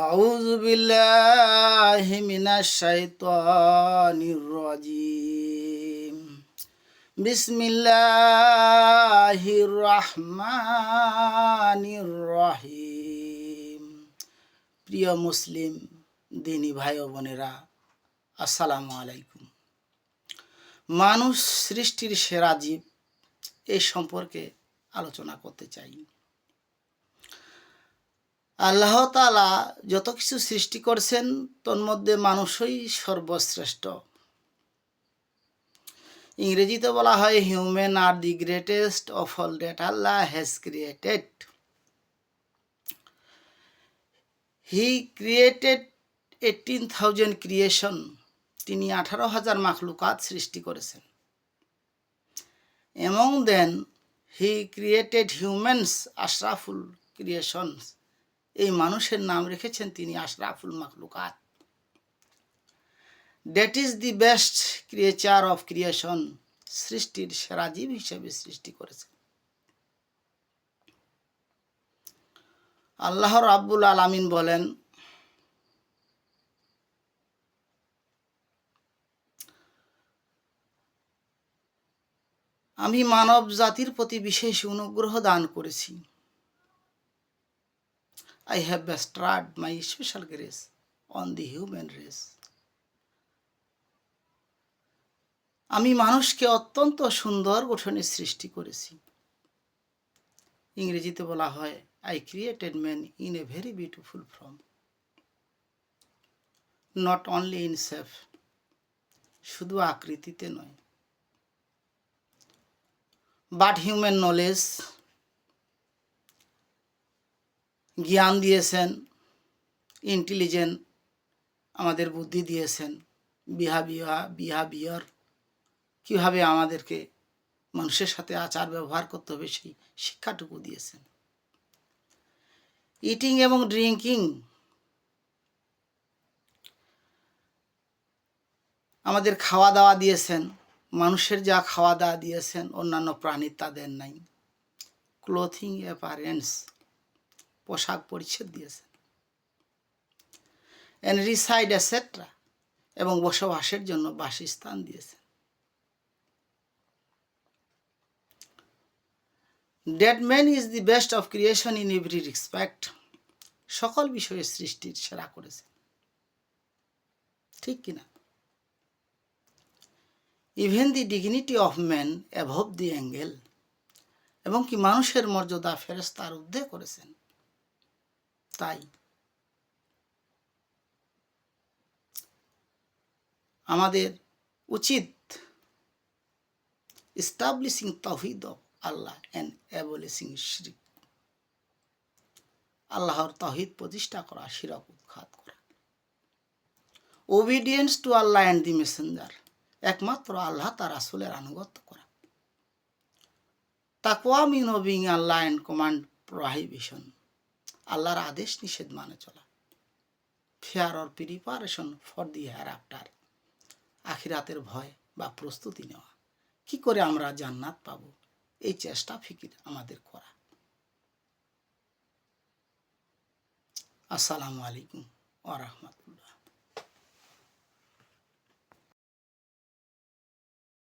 أعوذ بالله من الشيطان الرجيم بسم الله الرحمن الرحيم প্রিয় মুসলিম দিনী ভাই ও বোনেরা, আসসালামু আলাইকুম। মানুষ সৃষ্টির সেরা জীব, এই সম্পর্কে আলোচনা করতে চাই। আল্লাহ তাআলা যত কিছু সৃষ্টি করছেন তন্মধ্যে মানুষই সর্বশ্রেষ্ঠ। ইংরেজিতে বলা হয় human are the greatest of all that Allah has created. He created 18,000 creation. তিনি 18,000 মাখলুকাত সৃষ্টি করেছেন। Among then he created humans আশরাফুল ক্রিয়েশনস। এই মানুষের নাম রেখেছেন তিনি আশরাফুল মাখলুকাত। That is the best creature of creation. সৃষ্টির সেরা জীব হিসেবে সৃষ্টি করেছেন। আল্লাহ রাব্বুল আলামিন বলেন, আমি মানব জাতির প্রতি বিশেষ অনুগ্রহ দান করেছি। I have bestowed my special grace on the human race. আমি মানুষকে অত্যন্ত সুন্দর গঠনে সৃষ্টি করেছি। ইংরেজিতে বলা হয় I created man in a very beautiful form. Not only in shape, শুধু আকৃতিতে নয়, but human knowledge, জ্ঞান দিয়েছেন, ইন্টেলিজেন্ট আমাদের বুদ্ধি দিয়েছেন, বিহেভিয়ার কীভাবে আমাদেরকে মানুষের সাথে আচার ব্যবহার করতে হবে সেই শিক্ষাটুকু দিয়েছেন। ইটিং এবং ড্রিঙ্কিং, আমাদের খাওয়া দাওয়া দিয়েছেন। মানুষের যা খাওয়া দাওয়া দিয়েছেন অন্যান্য প্রাণীর তাদের নাই। ক্লোথিং অ্যাপারেন্টস, পোশাক পরিচ্ছদ দিয়েছেন। এন্ড রিসাইড এটসেট্রা, এবং বসবাসের জন্য বাসস্থান দিয়েছেন। That man is the best of creation in every respect. সকল বিষয়ে সৃষ্টির সেরা করেছেন, ঠিক কিনা? Even the dignity of man above the angel, এবং কি মানুষের মর্যাদা ফেরেশতার ঊর্ধ্বে করেছেন। তাই আমাদের উচিত establishing tawhid of Allah and abolishing shirk, আল্লাহর তাওহীদ প্রতিষ্ঠা করা, শিরক উৎখাত করা। Obedience to Allah and the messenger, একমাত্র আল্লাহ তার রাসূলের আনুগত্য করা। তাকওয়া mean obeying Allah and command prohibition, আল্লাহর আদেশ নিষেধ মানে চলা। Fear or preparation for the hereafter, আখিরাতের ভয় বা প্রস্তুতি নেওয়া। কি করে আমরা জান্নাত পাবো, এই চেষ্টা ফিকির আমাদের করা। আসসালামু আলাইকুম ওয়া রাহমাতুল্লাহ।